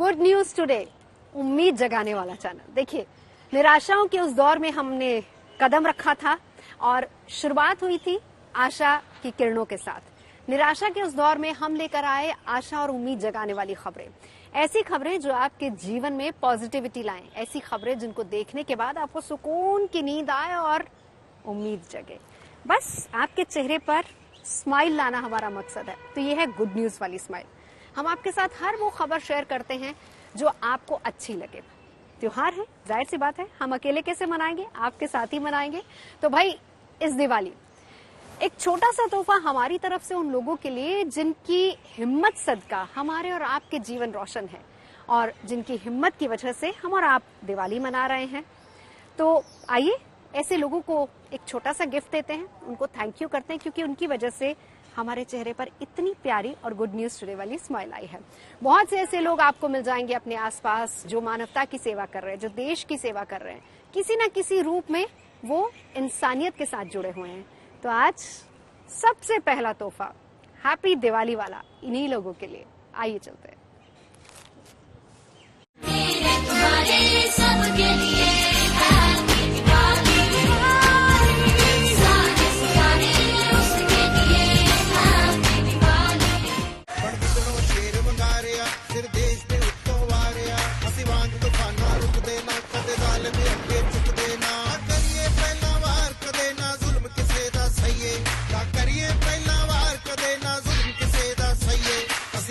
Good news today, उम्मीद जगाने वाला चैनल। देखिए, निराशाओं के उस दौर में हमने कदम रखा था और शुरुआत हुई थी आशा की किरणों के साथ। निराशा के उस दौर में हम लेकर आए आशा और उम्मीद जगाने वाली खबरें, ऐसी खबरें जो आपके जीवन में पॉजिटिविटी लाएं, ऐसी खबरें जिनको देखने के बाद आपको सुकून की नींद आए और उम्मीद जगे। बस आपके चेहरे पर स्माइल लाना हमारा मकसद है। तो ये है गुड न्यूज वाली स्माइल। हम आपके साथ हर वो खबर शेयर करते हैं जो आपको अच्छी लगे। त्योहार है, जाहिर सी बात है, हम अकेले कैसे मनाएंगे, आपके साथ ही मनाएंगे। तो भाई इस दिवाली एक छोटा सा तोहफा हमारी तरफ से उन लोगों के लिए जिनकी हिम्मत सदका हमारे और आपके जीवन रोशन है और जिनकी हिम्मत की वजह से हम और आप दिवाली मना रहे हैं। तो आइए ऐसे लोगों को एक छोटा सा गिफ्ट देते हैं, उनको थैंक यू करते हैं, क्योंकि उनकी वजह से हमारे चेहरे पर इतनी प्यारी और गुड न्यूज टुडे वाली स्माइल आई है। बहुत से ऐसे लोग आपको मिल जाएंगे अपने आसपास जो मानवता की सेवा कर रहे हैं, जो देश की सेवा कर रहे हैं, किसी न किसी रूप में वो इंसानियत के साथ जुड़े हुए हैं। तो आज सबसे पहला तोहफा हैप्पी दिवाली वाला इन्हीं लोगों के लिए। आइए चलते हैं।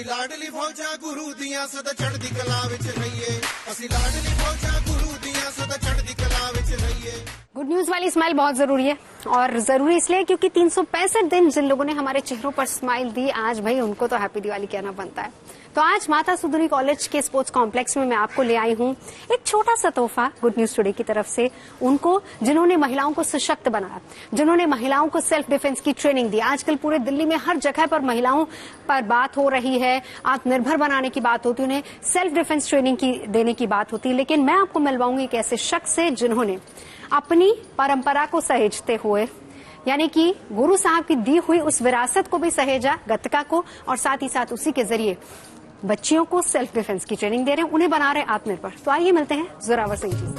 लाडली फौजा गुरु दियां सदा चढ़दी कला विच रहिए। असि लाडली फौजा गुरु दियां सदा चढ़दी कला विच रहिए। गुड न्यूज वाली स्माइल बहुत जरूरी है, और जरूरी इसलिए क्योंकि 365 दिन जिन लोगों ने हमारे चेहरों पर स्माइल दी, आज भाई उनको तो हैप्पी दिवाली कहना बनता है। तो आज माता सुंदरी कॉलेज के स्पोर्ट्स कॉम्प्लेक्स में मैं आपको ले आई हूँ एक छोटा सा तोहफा गुड न्यूज टुडे की तरफ से उनको, जिन्होंने महिलाओं को सशक्त बनाया, जिन्होंने महिलाओं को सेल्फ डिफेंस की ट्रेनिंग दी। आजकल पूरे दिल्ली में हर जगह पर महिलाओं पर बात हो रही है, आत्मनिर्भर बनाने की बात होती है, उन्हें सेल्फ डिफेंस ट्रेनिंग की देने की बात होती है। लेकिन मैं आपको मिलवाऊंगी एक ऐसे शख्स से जिन्होंने अपनी परंपरा को सहेजते हुए, यानी कि गुरु साहब की दी हुई उस विरासत को भी सहेजा, गतका को, और साथ ही साथ उसी के जरिए बच्चियों को सेल्फ डिफेंस की ट्रेनिंग दे रहे हैं, उन्हें बना रहे आत्मनिर्भर। तो आइए मिलते हैं जोरावर सिंह जी से।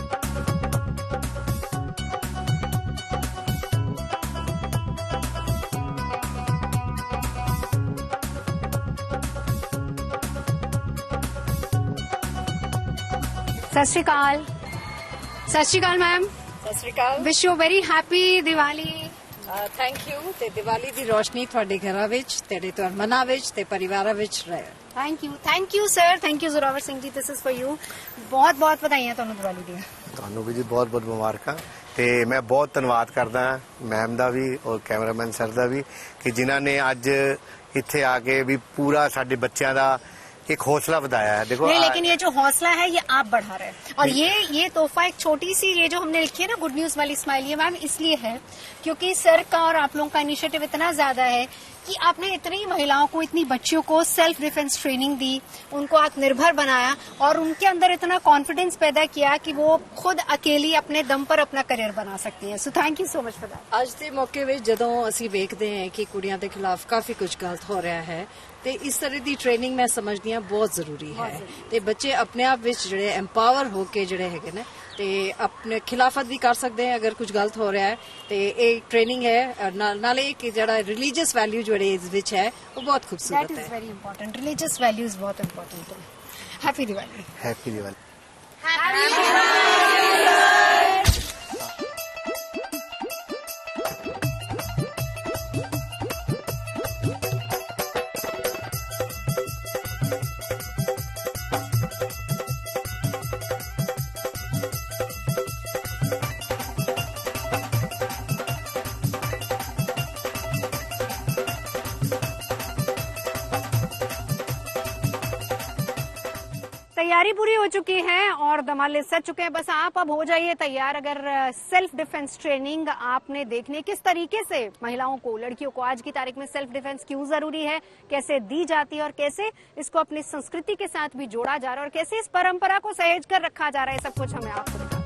सत श्री अकाल। सत Shri Akal ma'am. Sat Sri Akal. Wish you very happy Diwali. Thank you. ਤੇ ਦੀਵਾਲੀ ਦੀ ਰੋਸ਼ਨੀ ਤੁਹਾਡੇ ਘਰਾਂ ਵਿੱਚ, ਤੁਹਾਡੇ ਮਨਾਂ ਵਿੱਚ ਤੇ ਪਰਿਵਾਰਾਂ ਵਿੱਚ ਰਹੇ। Thank you sir, thank you Zorawar Singh ji, this is for you. बहुत बहुत बधाइयां ਤੁਹਾਨੂੰ दिवाली ਦੀਆਂ। ਤੁਹਾਨੂੰ ਵੀ ਜੀ ਬਹੁਤ ਬਹੁਤ ਮੁਬਾਰਕਾਂ। ਤੇ ਮੈਂ ਬਹੁਤ ਧੰਨਵਾਦ ਕਰਦਾ ਮੈਮ ਦਾ ਵੀ ਔਰ ਕੈਮਰਾਮੈਨ ਸਰ ਦਾ ਵੀ ਕਿ ਜਿਨ੍ਹਾਂ ਨੇ ਅੱਜ ਇੱਥੇ ਆ ਕੇ ਵੀ ਪੂਰਾ ਸਾਡੇ ਬੱਚਿਆਂ ਦਾ एक हौसला बताया है। देखो नहीं, लेकिन ये जो हौसला है ये आप बढ़ा रहे हैं, और ये तोहफा एक छोटी सी, ये जो हमने लिखी है ना गुड न्यूज वाली स्माइल, ये मैम इसलिए है क्योंकि सर का और आप लोगों का इनिशिएटिव इतना ज्यादा है कि आपने इतनी महिलाओं को, इतनी बच्चियों को सेल्फ डिफेंस ट्रेनिंग दी, उनको आत्मनिर्भर बनाया और उनके अंदर इतना कॉन्फिडेंस पैदा किया कि वो खुद अकेली अपने दम पर अपना करियर बना सकती हैं। So thank you so much for that. ਅੱਜ ਦੇ ਮੌਕੇ ਵਿੱਚ ਜਦੋਂ ਅਸੀਂ ਵੇਖਦੇ ਹਾਂ ਕਿ ਕੁੜੀਆਂ ਦੇ ਖਿਲਾਫ ਕਾਫੀ ਕੁਝ ਗਲਤ ਹੋ ਰਿਹਾ ਹੈ, ਤੇ ਇਸ ਤਰ੍ਹਾਂ ਦੀ ਟ੍ਰੇਨਿੰਗ ਮੈਂ ਸਮਝਦੀ ਹਾਂ ਬਹੁਤ ਜ਼ਰੂਰੀ ਹੈ। ਤੇ ਬੱਚੇ ਆਪਣੇ ਆਪ ਵਿੱਚ ਜਿਹੜੇ ਐਮਪਾਵਰ ਹੋ ਕੇ ਜਿਹੜੇ ਹੈਗੇ ਨੇ ਤੇ ਆਪਣੇ ਖਿਲਾਫਤ ਵੀ ਕਰ ਸਕਦੇ ਹੈ ਅਗਰ ਕੁਝ ਗਲਤ ਹੋ ਰਿਹਾ ਹੈ। ਤੇ ਇਹ ਟ੍ਰੇਨਿੰਗ ਹੈ, ਨਾਲੇ ਇੱਕ ਜਿਹੜਾ ਰਿਲੀਜੀਅਸ ਵੈਲਿਊ ਜਿਹੜੇ ਇਸ ਵਿੱਚ ਹੈ ਉਹ ਬਹੁਤ ਖੂਬਸੂਰਤ ਹੈ। That is very important, religious values बहुत इंपॉर्टेंट है। हैप्पी दिवाली। हैप्पी दिवाली। तैयारी पूरी हो चुकी है और दमाले सज चुके हैं, बस आप अब हो जाइए तैयार। अगर सेल्फ डिफेंस ट्रेनिंग आपने देखने किस तरीके से महिलाओं को, लड़कियों को आज की तारीख में सेल्फ डिफेंस क्यों जरूरी है, कैसे दी जाती है और कैसे इसको अपनी संस्कृति के साथ भी जोड़ा जा रहा है और कैसे इस परंपरा को सहेज कर रखा जा रहा है, सब कुछ हमें आपको दिखाते हैं।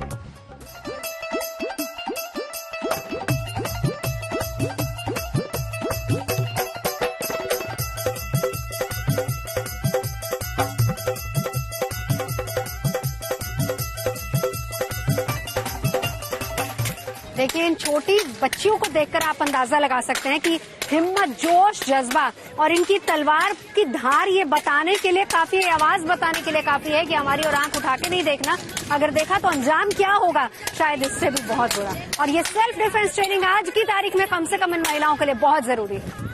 देखिए, इन छोटी बच्चियों को देखकर आप अंदाजा लगा सकते हैं कि हिम्मत, जोश, जज्बा और इनकी तलवार की धार ये बताने के लिए काफी है, आवाज बताने के लिए काफी है कि हमारी और आंख उठा के नहीं देखना, अगर देखा तो अंजाम क्या होगा शायद इससे भी बहुत बुरा। और ये सेल्फ डिफेंस ट्रेनिंग आज की तारीख में कम से कम इन महिलाओं के लिए बहुत जरूरी है।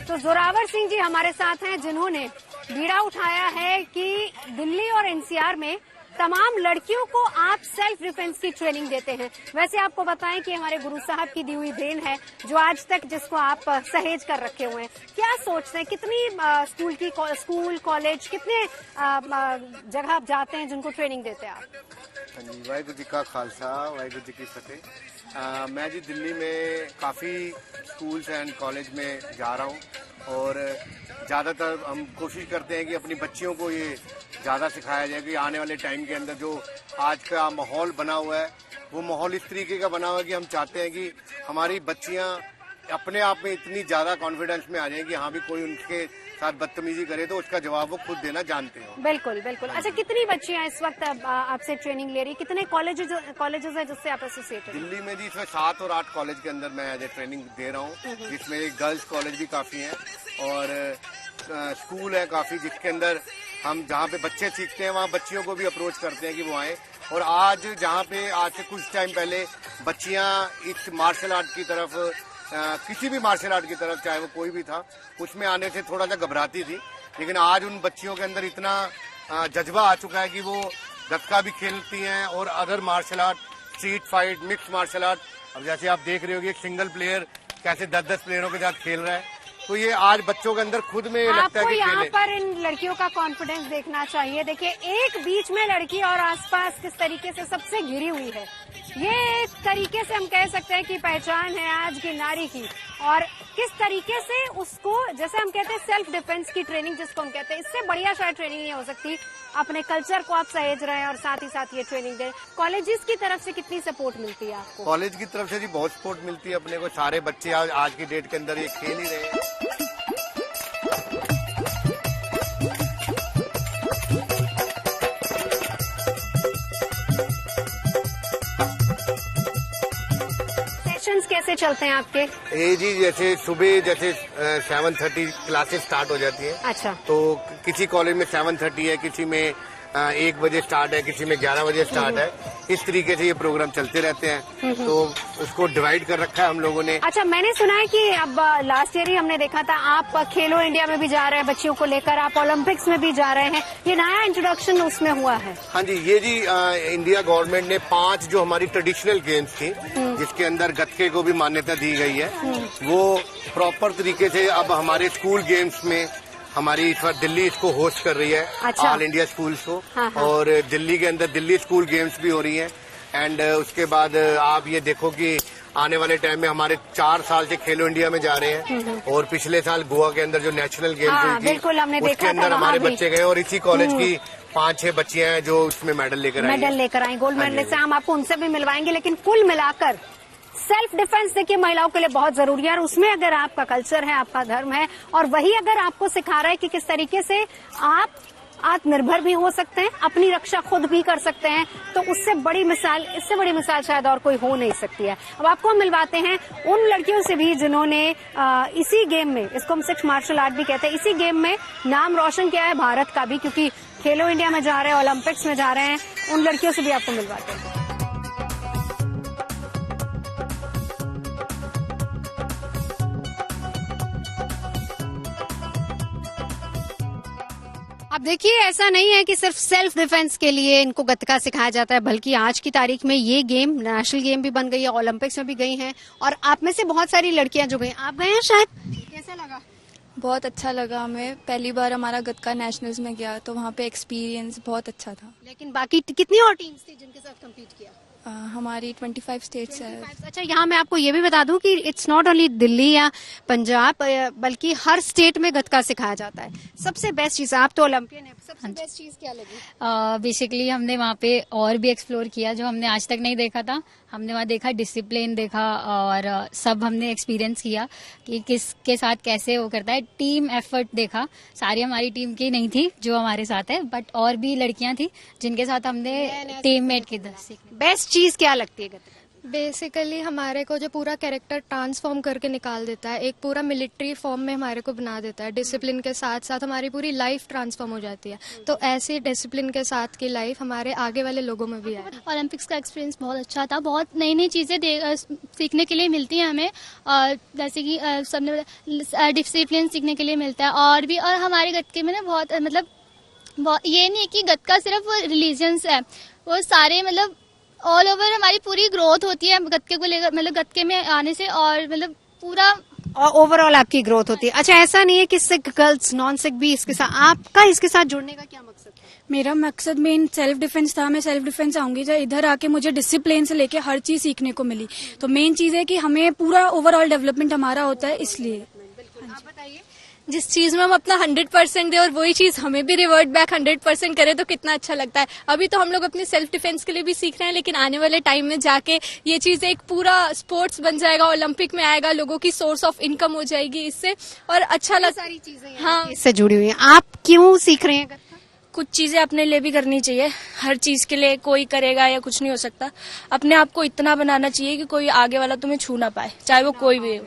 तो जोरावर सिंह जी हमारे साथ हैं, जिन्होंने बीड़ा उठाया है कि दिल्ली और एनसीआर में तमाम लड़कियों को आप सेल्फ डिफेंस की ट्रेनिंग देते हैं। वैसे आपको बताएं कि हमारे गुरु साहब की दी हुई देन है जो आज तक जिसको आप सहेज कर रखे हुए हैं। क्या सोचते हैं, कितनी स्कूल कॉलेज कितने जगह आप जाते हैं जिनको ट्रेनिंग देते हैं आप? वाहिगुरू जी का खालसा, वाहिगुरू जी की फतेह। मैं जी दिल्ली में काफ़ी स्कूल्स एंड कॉलेज में जा रहा हूँ और ज़्यादातर हम कोशिश करते हैं कि अपनी बच्चियों को ये ज़्यादा सिखाया जाए कि आने वाले टाइम के अंदर जो आज का माहौल बना हुआ है वो माहौल इस तरीके का बना हुआ है कि हम चाहते हैं कि हमारी बच्चियाँ अपने आप में इतनी ज़्यादा कॉन्फिडेंस में आ जाएं कि हाँ भी कोई उनके साथ बदतमीजी करे तो उसका जवाब वो खुद देना जानते हो। बिल्कुल बिल्कुल। अच्छा, कितनी बच्चियां इस वक्त आपसे ट्रेनिंग ले रही, कितने कॉलेजेस है जिससे आप एसोसिएटेड? दिल्ली में जी इसमें 7 और 8 कॉलेज के अंदर मैं एज ए ट्रेनिंग दे रहा हूँ, जिसमें गर्ल्स कॉलेज भी काफ़ी हैं और स्कूल है काफ़ी, जिसके अंदर हम जहाँ पे बच्चे सीखते हैं वहाँ बच्चियों को भी अप्रोच करते हैं कि वो आए। और आज जहाँ पे आज से कुछ टाइम पहले बच्चियाँ इस मार्शल आर्ट की तरफ किसी भी मार्शल आर्ट की तरफ, चाहे वो कोई भी था, उसमें आने से थोड़ा सा घबराती थी, लेकिन आज उन बच्चियों के अंदर इतना जज्बा आ चुका है कि वो गतका भी खेलती हैं और other martial art, street fight, mix martial art. अब जैसे आप देख रहे हो कि एक सिंगल प्लेयर कैसे 10-10 प्लेयरों के साथ खेल रहा है, तो ये आज बच्चों के अंदर खुद में लगता है कि यहाँ पर इन लड़कियों का कॉन्फिडेंस देखना चाहिए। देखिए, एक बीच में लड़की और आसपास किस तरीके से सबसे घिरी हुई है, ये एक तरीके से हम कह सकते हैं कि पहचान है आज की नारी की। और किस तरीके से उसको, जैसे हम कहते हैं सेल्फ डिफेंस की ट्रेनिंग जिसको हम कहते हैं, इससे बढ़िया शायद ट्रेनिंग नहीं हो सकती। अपने कल्चर को आप सहेज रहे हैं और साथ ही साथ ये ट्रेनिंग दे। कॉलेजेस की तरफ से कितनी सपोर्ट मिलती है आपको? कॉलेज की तरफ से जी बहुत सपोर्ट मिलती है अपने को। सारे बच्चे आज की डेट के अंदर ये खेल ही रहे हैं। कैसे चलते हैं आपके? ये जी जैसे सुबह 7:30 क्लासेस स्टार्ट हो जाती है। अच्छा। तो किसी कॉलेज में 7:30 है, किसी में 1 बजे स्टार्ट है, किसी में 11 बजे स्टार्ट है। इस तरीके से ये प्रोग्राम चलते रहते हैं, तो उसको डिवाइड कर रखा है हम लोगों ने। अच्छा, मैंने सुना है कि अब लास्ट ईयर ही हमने देखा था आप खेलो इंडिया में भी जा रहे हैं बच्चियों को लेकर, आप ओलंपिक्स में भी जा रहे हैं, ये नया इंट्रोडक्शन उसमें हुआ है? हाँ जी, ये जी इंडिया गवर्नमेंट ने 5 जो हमारी ट्रेडिशनल गेम्स थी, जिसके अंदर गतके को भी मान्यता दी गई है, वो प्रॉपर तरीके से अब हमारे स्कूल गेम्स में हमारी इस बार दिल्ली इसको होस्ट कर रही है। अच्छा। ऑल इंडिया स्कूल्स को। हाँ। और दिल्ली के अंदर दिल्ली स्कूल गेम्स भी हो रही हैं। एंड उसके बाद आप ये देखो कि आने वाले टाइम में हमारे 4 साल से खेलो इंडिया में जा रहे हैं और पिछले साल गोवा के अंदर जो नेशनल गेम्स हुई थी उसके अंदर हमारे बच्चे गए और इसी कॉलेज की 5-6 बच्चियां हैं जो उसमें मेडल लेकर आई, गोल्ड मेडलिस्ट। हम आपको उनसे भी मिलवाएंगे, लेकिन कुल मिलाकर सेल्फ डिफेंस देखिए महिलाओं के लिए बहुत जरूरी है। और उसमें अगर आपका कल्चर है, आपका धर्म है, और वही अगर आपको सिखा रहा है कि किस तरीके से आप आत्मनिर्भर भी हो सकते हैं, अपनी रक्षा खुद भी कर सकते हैं, तो इससे बड़ी मिसाल शायद और कोई हो नहीं सकती है। अब आपको हम मिलवाते हैं उन लड़कियों से भी जिन्होंने इसी गेम में, इसको हम मिक्स्ड मार्शल आर्ट भी कहते हैं, इसी गेम में नाम रोशन किया है भारत का भी, क्योंकि खेलो इंडिया में जा रहे हैं, ओलंपिक्स में जा रहे हैं। उन लड़कियों से भी आपको मिलवाते हैं। अब देखिए, ऐसा नहीं है कि सिर्फ सेल्फ डिफेंस के लिए इनको गतका सिखाया जाता है, बल्कि आज की तारीख में ये गेम नेशनल गेम भी बन गई है, ओलंपिक्स में भी गई हैं। और आप में से बहुत सारी लड़कियां जो गई, आप गए हैं शायद, कैसा लगा? बहुत अच्छा लगा हमें। पहली बार हमारा गतका नेशनल्स में गया तो वहाँ पे एक्सपीरियंस बहुत अच्छा था। लेकिन बाकी कितनी और टीम्स थी जिनके साथ कम्पीट किया? हमारी 25 स्टेट्स है। अच्छा, यहाँ मैं आपको ये भी बता दूं कि इट्स नॉट ओनली दिल्ली या पंजाब, बल्कि हर स्टेट में गतका सिखाया जाता है। सबसे बेस्ट चीज, आप तो ओलंपियन है, सबसे बेस्ट चीज क्या लगी? बेसिकली हमने वहाँ पे और भी एक्सप्लोर किया जो हमने आज तक नहीं देखा था। हमने वहाँ देखा, डिसिप्लिन देखा और सब हमने एक्सपीरियंस किया कि किसके साथ कैसे वो करता है। टीम एफर्ट देखा, सारी हमारी टीम की नहीं थी जो हमारे साथ है, बट और भी लड़कियां थी जिनके साथ हमने टीममेट की सीखी। बेस्ट चीज क्या लगती है गतका? बेसिकली हमारे को जो पूरा कैरेक्टर ट्रांसफॉर्म करके निकाल देता है, एक पूरा मिलिट्री फॉर्म में हमारे को बना देता है। डिसिप्लिन के साथ साथ हमारी पूरी लाइफ ट्रांसफॉर्म हो जाती है। तो ऐसी डिसिप्लिन के साथ की लाइफ हमारे आगे वाले लोगों में भी आए। ओलंपिक्स का एक्सपीरियंस बहुत अच्छा था, बहुत नई नई चीज़ें सीखने के लिए मिलती हैं हमें, और जैसे कि सबने डिसिप्लिन सीखने के लिए मिलता है। और हमारे गतके में ना बहुत ये नहीं है कि गतका सिर्फ रिलीजन्स है, वो सारे मतलब ऑल ओवर हमारी पूरी ग्रोथ होती है गतके को लेकर, मतलब गतके में आने से, और मतलब पूरा ओवरऑल आपकी ग्रोथ होती है। अच्छा, ऐसा नहीं है कि सिख गर्ल्स नॉन सिख भी इसके साथ, आपका इसके साथ जुड़ने का क्या मकसद है? मेरा मकसद मेन सेल्फ डिफेंस था। मैं सेल्फ डिफेंस आऊंगी, जब इधर आके मुझे डिसिप्लिन से लेके हर चीज सीखने को मिली। तो मेन चीज है कि हमें पूरा ओवरऑल डेवलपमेंट हमारा होता है, इसलिए। आप बताइए। जिस चीज में हम अपना 100% दे और वही चीज हमें भी रिवर्ट बैक 100% करे तो कितना अच्छा लगता है। अभी तो हम लोग अपने सेल्फ डिफेंस के लिए भी सीख रहे हैं, लेकिन आने वाले टाइम में जाके ये चीज एक पूरा स्पोर्ट्स बन जाएगा, ओलंपिक में आएगा, लोगों की सोर्स ऑफ इनकम हो जाएगी इससे, और अच्छा लगता है। सारी चीजें हाँ, इससे जुड़ी हुई हैं। आप क्यों सीख रहे हैं गतका? कुछ चीजें अपने लिए भी करनी चाहिए। हर चीज के लिए कोई करेगा या कुछ नहीं हो सकता। अपने आप को इतना बनाना चाहिए कि कोई आगे वाला तुम्हें छू ना पाए, चाहे वो कोई भी हो।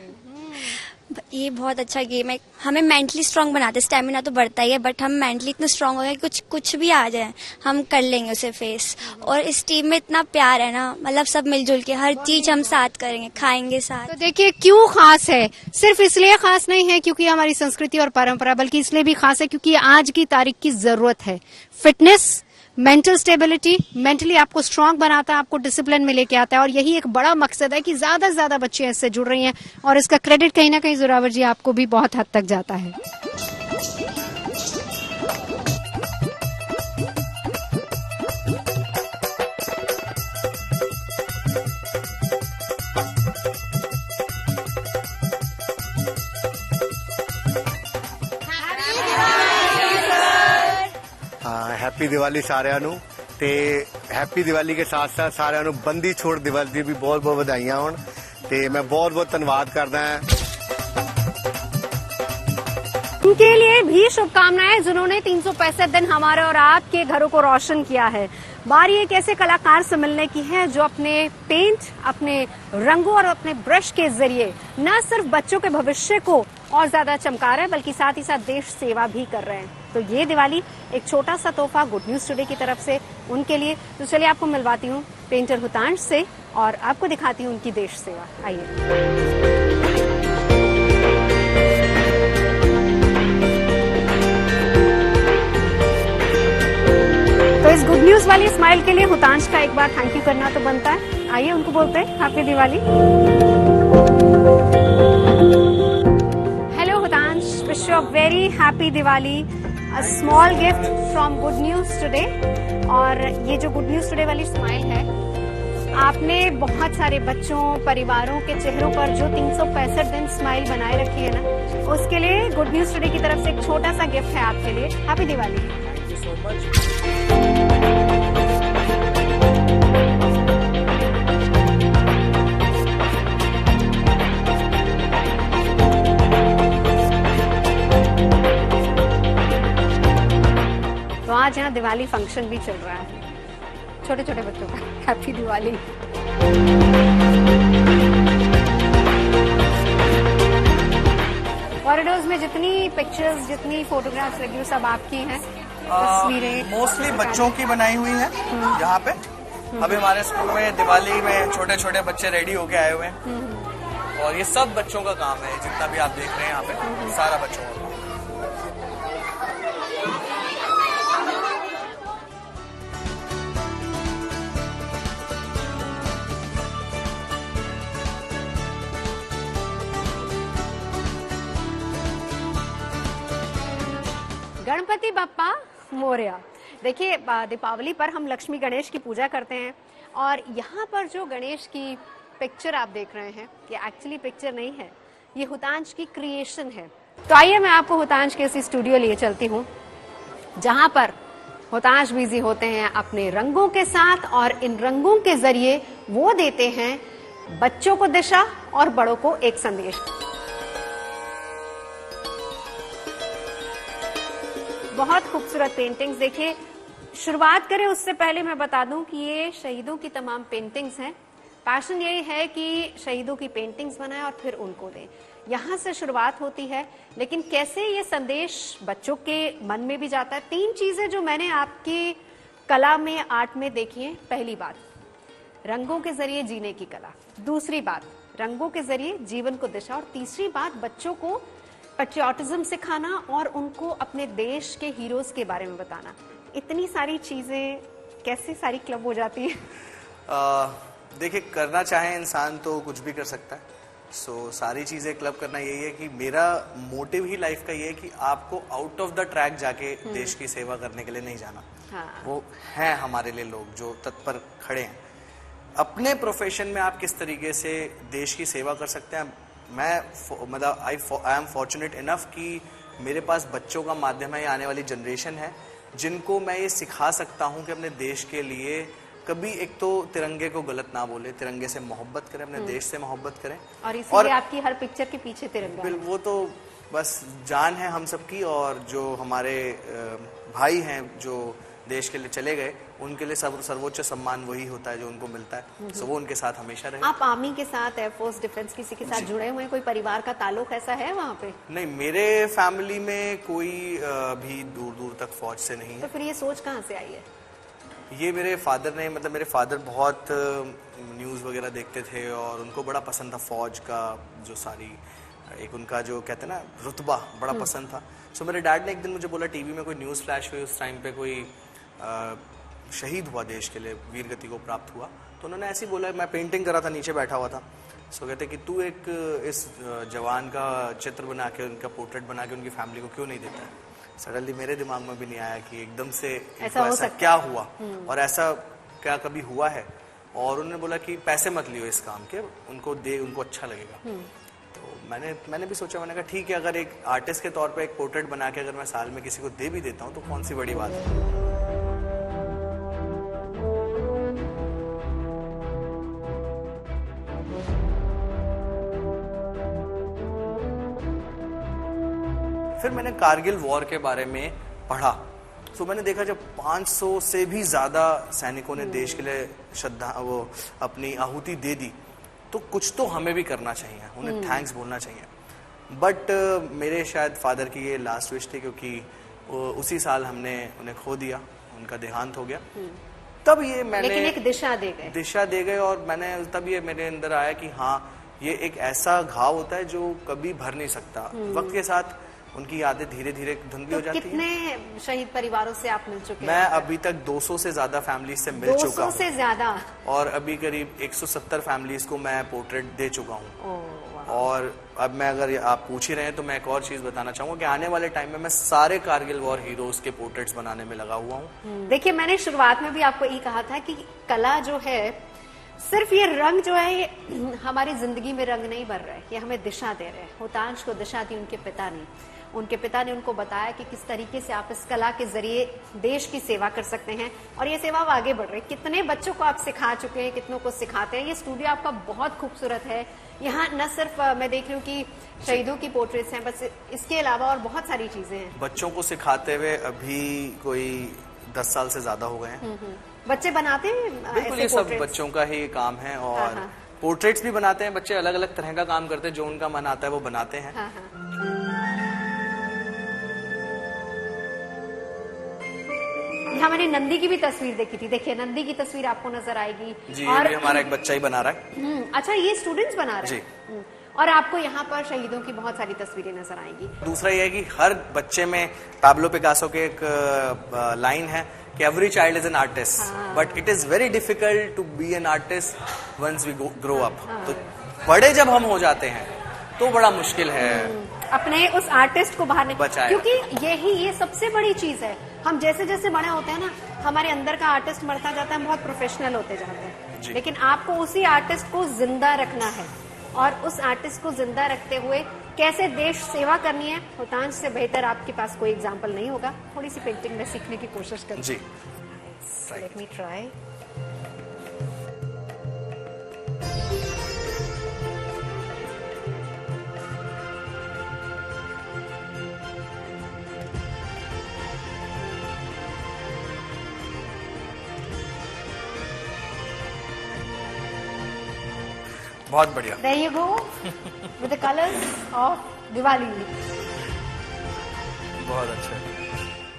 ये बहुत अच्छा गेम है, हमें मेंटली स्ट्रांग बनाते हैं। स्टेमिना तो बढ़ता ही है, बट हम मेंटली इतने स्ट्रांग हो गए कि कुछ भी आ जाए हम कर लेंगे उसे फेस। और इस टीम में इतना प्यार है ना, मतलब सब मिलजुल के हर चीज हम साथ करेंगे, खाएंगे साथ। तो देखिए क्यों खास है, सिर्फ इसलिए खास नहीं है क्योंकि हमारी संस्कृति और परंपरा, बल्कि इसलिए भी खास है क्योंकि आज की तारीख की जरूरत है। फिटनेस, मेंटल स्टेबिलिटी, मेंटली आपको स्ट्रांग बनाता है, आपको डिसिप्लिन में लेके आता है, और यही एक बड़ा मकसद है कि ज्यादा से ज्यादा बच्चे इससे जुड़ रही हैं, और इसका क्रेडिट कहीं ना कहीं जोरावर जी आपको भी बहुत हद तक जाता है। हैप्पी दिवाली ਸਾਰਿਆਂ ਨੂੰ, ਤੇ हैप्पी दिवाली के साथ साथ ਸਾਰਿਆਂ ਨੂੰ ਬੰਦੀ ਛੋੜ ਦਿਵਸ ਦੀ ਵੀ ਬਹੁਤ ਬਹੁਤ ਵਧਾਈਆਂ ਹੋਣ, ਤੇ मैं बहुत बहुत ਧੰਨਵਾਦ करदा ਹਾਂ उनके लिए भी शुभकामनाएं, जिन्होंने 365 दिन हमारे और आपके घरों को रोशन किया है। बारी एक ऐसे कलाकार से मिलने की है जो अपने पेंट, अपने रंगों और अपने ब्रश के जरिए न सिर्फ बच्चों के भविष्य को और ज्यादा चमका रहे हैं, बल्कि साथ ही साथ देश सेवा भी कर रहे हैं। तो ये दिवाली एक छोटा सा तोहफा गुड न्यूज टुडे की तरफ से उनके लिए। तो चलिए आपको मिलवाती हूँ पेंटर हुतांश से और आपको दिखाती हूँ उनकी देश सेवा। आइए। तो इस गुड न्यूज वाली स्माइल के लिए हुतांश का एक बार थैंक यू करना तो बनता है। आइए उनको बोलते हैं happy Diwali. Hello Hutansh, wish you a very happy Diwali. A small gift from good news today. और ये जो गुड न्यूज टुडे वाली स्माइल है, आपने बहुत सारे बच्चों, परिवारों के चेहरों पर जो 365 दिन स्माइल बनाए रखी है ना, उसके लिए गुड न्यूज टुडे की तरफ से एक छोटा सा गिफ्ट है आपके लिए। Happy Diwali. Thank you so much. तो आज यहाँ दिवाली फंक्शन भी चल रहा है छोटे छोटे बच्चों का। हैप्पी दिवाली। कॉरिडोर्स में जितनी पिक्चर्स, जितनी फोटोग्राफ्स लगी वो सब आपकी हैं? तस्वीरें मोस्टली बच्चों की बनाई हुई है यहाँ पे। अभी हमारे स्कूल में दिवाली में छोटे छोटे बच्चे रेडी होके आए हुए हैं, और ये सब बच्चों का काम है। जितना भी आप देख रहे हैं यहाँ पे सारा बच्चों का। गणपति बप्पा मोरया। देखिए दीपावली पर हम लक्ष्मी गणेश की पूजा करते हैं, और यहाँ पर जो गणेश की पिक्चर आप देख रहे हैं, ये एक्चुअली पिक्चर नहीं है, ये हुतांश की क्रिएशन है। तो आइए मैं आपको हुतांश के इसी स्टूडियो लिए चलती हूँ, जहाँ पर होताश बिजी होते हैं अपने रंगों के साथ और इन रंगों के जरिए वो देते हैं बच्चों को दिशा और बड़ों को एक संदेश। बहुत खूबसूरत पेंटिंग्स। देखिए, शुरुआत करें उससे पहले मैं बता दूं कि ये शहीदों की तमाम पेंटिंग्स हैं। पैशन यही है कि शहीदों की पेंटिंग्स बनाएं और फिर उनको दें। यहां से शुरुआत होती है, लेकिन कैसे ये संदेश बच्चों के मन में भी जाता है। 3 चीजें जो मैंने आपकी कला में, आर्ट में देखी है। पहली बात, रंगों के जरिए जीने की कला। दूसरी बात, रंगों के जरिए जीवन को दिशा। और तीसरी बात, बच्चों को पैट्रियोटिज्म सिखाना और उनको अपने देश के हीरोज के बारे में बताना। इतनी सारी चीजें कैसे सारी क्लब हो जाती है? देखिए, करना चाहे इंसान तो कुछ भी कर सकता है। सारी चीजें क्लब करना यही है कि मेरा मोटिव ही लाइफ का ये है कि आपको आउट ऑफ द ट्रैक जाके देश की सेवा करने के लिए नहीं जाना। हाँ। वो है हमारे लिए लोग जो तत्पर खड़े हैं। अपने प्रोफेशन में आप किस तरीके से देश की सेवा कर सकते हैं। मतलब आई एम फॉर्चुनेट इनफ कि मेरे पास बच्चों का माध्यम है, ये आने वाली जनरेशन है जिनको मैं ये सिखा सकता हूँ कि अपने देश के लिए कभी एक तो तिरंगे को गलत ना बोले, तिरंगे से मोहब्बत करें, अपने देश से मोहब्बत करें। और इसीलिए आपकी हर पिक्चर के पीछे तिरंगा है। वो तो बस जान है हम सबकी। और जो हमारे भाई हैं जो देश के लिए चले गए, उनके लिए सर्वोच्च सम्मान वही होता है जो उनको मिलता है। सो वो उनके साथ हमेशा रहे। आप आर्मी के साथ, एयरफोर्स, डिफेंस किसी के साथ जुड़े हुए हैं? कोई परिवार का ताल्लुक ऐसा है वहाँ पे? नहीं, मेरे फैमिली में कोई भी दूर दूर तक फौज से नहीं है। तो फिर ये सोच कहाँ से आई है? ये मेरे फादर ने, मतलब मेरे फादर बहुत न्यूज़ वगैरह देखते थे और उनको बड़ा पसंद था फौज का, जो सारी एक उनका जो कहते हैं ना रुतबा, बड़ा पसंद था। सो मेरे डैड ने एक दिन मुझे बोला, टीवी में कोई न्यूज़ फ्लैश हुई, उस टाइम पे कोई शहीद हुआ देश के लिए, वीर गति को प्राप्त हुआ। तो उन्होंने ऐसे ही बोला, मैं पेंटिंग कर रहा था, नीचे बैठा हुआ था। सो कहते कि तू एक इस जवान का चित्र बना के, उनका पोर्ट्रेट बना के उनकी फैमिली को क्यों नहीं देता है। सडनली मेरे दिमाग में भी नहीं आया कि एकदम से ऐसा क्या हुआ और ऐसा क्या कभी हुआ है। और उन्होंने बोला कि पैसे मत लियो इस काम के, उनको दे, उनको अच्छा लगेगा। तो मैंने भी सोचा, मैंने कहा ठीक है, अगर एक आर्टिस्ट के तौर पे एक पोर्ट्रेट बना के अगर मैं साल में किसी को दे भी देता हूँ तो कौन सी बड़ी बात है। फिर मैंने कारगिल वॉर के बारे में पढ़ा। तो मैंने देखा जब 500 से भी ज्यादा सैनिकों ने देश के लिए वो अपनी आहुति दे दी, तो कुछ तो हमें भी करना चाहिए, उन्हें थैंक्स बोलना चाहिए। बट मेरे शायद फादर की ये लास्ट विश थी, क्योंकि उसी साल हमने उन्हें खो दिया, उनका देहांत हो गया। तब ये मैंने, लेकिन एक दिशा दे गए और मैंने तब ये मेरे अंदर आया कि हाँ, ये एक ऐसा घाव होता है जो कभी भर नहीं सकता। वक्त के साथ उनकी यादें धीरे धीरे धुंधली हो जाती है। कितने शहीद परिवारों से आप मिल चुके हैं? मैं अभी तक 200 से ज्यादा फैमिलीज से मिल चुका हूँ। 200 से ज्यादा? और अभी करीब 170 फैमिलीज को मैं पोर्ट्रेट दे चुका हूँ। और अब मैं, अगर आप पूछ ही रहे हैं तो मैं एक और चीज बताना चाहूंगा कि आने वाले टाइम में मैं सारे कारगिल वॉर हीरोज के पोर्ट्रेट्स बनाने में लगा हुआ हूँ। देखिए, मैंने शुरुआत में भी आपको ये कहा था कि कला जो है, सिर्फ ये रंग जो है, ये हमारी जिंदगी में रंग नहीं भर रहा है, ये हमें दिशा दे रहे हैं। होताश को दिशा दी उनके पिता ने। उनके पिता ने उनको बताया कि किस तरीके से आप इस कला के जरिए देश की सेवा कर सकते हैं, और ये सेवा अब आगे बढ़ रही है। कितने बच्चों को आप सिखा चुके हैं, कितनों को सिखाते हैं। ये स्टूडियो आपका बहुत खूबसूरत है। यहाँ न सिर्फ मैं देख रही हूँ कि शहीदों की पोर्ट्रेट्स हैं, बस इसके अलावा और बहुत सारी चीजें हैं। बच्चों को सिखाते हुए अभी कोई 10 साल से ज्यादा हो गए हैं। बच्चे बनाते हैं? बिल्कुल, ये सब बच्चों का ही काम है। और पोर्ट्रेट्स भी बनाते हैं बच्चे, अलग अलग तरह का काम करते हैं, जो उनका मन आता है वो बनाते हैं। यहाँ मैंने नंदी की भी तस्वीर देखी थी। देखिए, नंदी की तस्वीर आपको नजर आएगी जी। और ये हमारा एक बच्चा ही बना रहा है। अच्छा, ये स्टूडेंट्स बना रहे हैं। और आपको यहाँ पर शहीदों की बहुत सारी तस्वीरें नजर आएंगी। दूसरा ये है कि हर बच्चे में पाब्लो पिकासो के एक लाइन है कि every child is an artist, but it is very difficult to be an artist once we grow up. तो बड़े जब हम हो जाते हैं तो बड़ा मुश्किल है अपने उस आर्टिस्ट को बाहर निकालना, क्योंकि ये सबसे बड़ी चीज है। हम जैसे जैसे बड़े होते हैं ना, हमारे अंदर का आर्टिस्ट बढ़ता जाता है, हम बहुत प्रोफेशनल होते जाते हैं। लेकिन आपको उसी आर्टिस्ट को जिंदा रखना है, और उस आर्टिस्ट को जिंदा रखते हुए कैसे देश सेवा करनी है, हुतांश से बेहतर आपके पास कोई एग्जाम्पल नहीं होगा। थोड़ी सी पेंटिंग में सीखने की कोशिश करें जी। Let me try. बहुत बढ़िया। There you go with the colors of Diwali. बहुत अच्छा।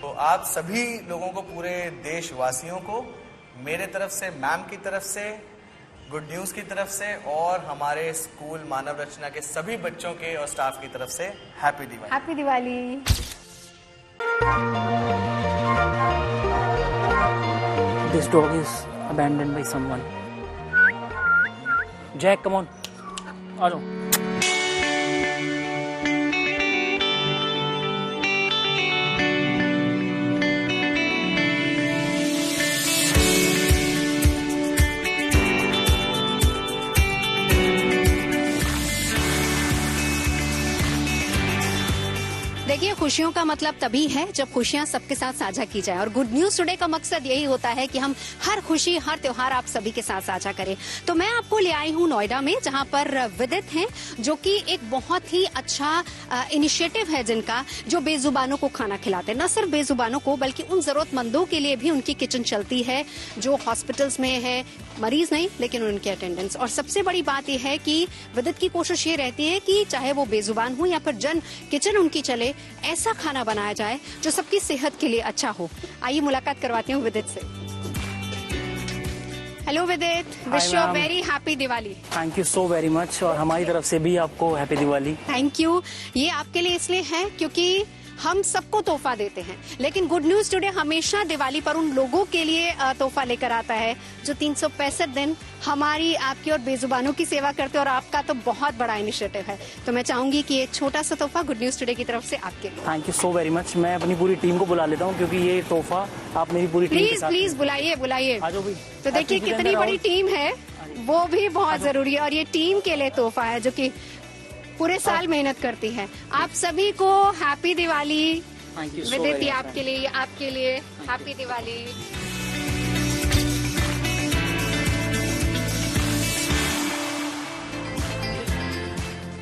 तो आप सभी लोगों को, पूरे देशवासियों को मेरे तरफ से, मैम की तरफ से, गुड न्यूज की तरफ से और हमारे स्कूल मानव रचना के सभी बच्चों के और स्टाफ की तरफ से happy Diwali. Happy Diwali. This dog is abandoned by someone. Jack, come on. आ जाओ। देखिए, खुशियों का मतलब तभी है जब खुशियां सबके साथ साझा की जाए, और गुड न्यूज टुडे का मकसद यही होता है कि हम हर खुशी, हर त्योहार आप सभी के साथ साझा करें। तो मैं आपको ले आई हूं नोएडा में, जहां पर विदित हैं, जो कि एक बहुत ही अच्छा इनिशिएटिव है जिनका, जो बेजुबानों को खाना खिलाते हैं। न सिर्फ बेजुबानों को, बल्कि उन जरूरतमंदों के लिए भी उनकी किचन चलती है, जो हॉस्पिटल्स में है, मरीज नहीं लेकिन उनके अटेंडेंट्स। और सबसे बड़ी बात यह है कि विदित की कोशिश ये रहती है कि चाहे वो बेजुबान हो या फिर जन किचन उनकी चले, ऐसा खाना बनाया जाए जो सबकी सेहत के लिए अच्छा हो। आइए मुलाकात करवाती हूँ विदित से। हेलो विदित, wish you very happy Diwali. Thank you so very much, और हमारी तरफ से भी आपको हैप्पी दिवाली। Thank you. ये आपके लिए इसलिए है क्योंकि हम सबको तोहफा देते हैं, लेकिन गुड न्यूज टुडे हमेशा दिवाली पर उन लोगों के लिए तोहफा लेकर आता है जो 365 दिन हमारी, आपकी और बेजुबानों की सेवा करते हैं। और आपका तो बहुत बड़ा इनिशिएटिव है, तो मैं चाहूंगी कि एक छोटा सा तोहफा गुड न्यूज टुडे की तरफ से आपके लिए। Thank you so very much. मैं अपनी पूरी टीम को बुला लेता हूँ, क्योंकि ये तोहफा आप मेरी पूरी टीम के साथ। प्लीज बुलाइए बुलाइए। आ जाओ भाई। तो देखिए कितनी बड़ी टीम है, वो भी बहुत जरूरी है, और ये टीम के लिए तोहफा है जो कि पूरे साल मेहनत करती है। आप सभी को हैप्पी दिवाली। विदित, आपके लिए हैप्पी दिवाली।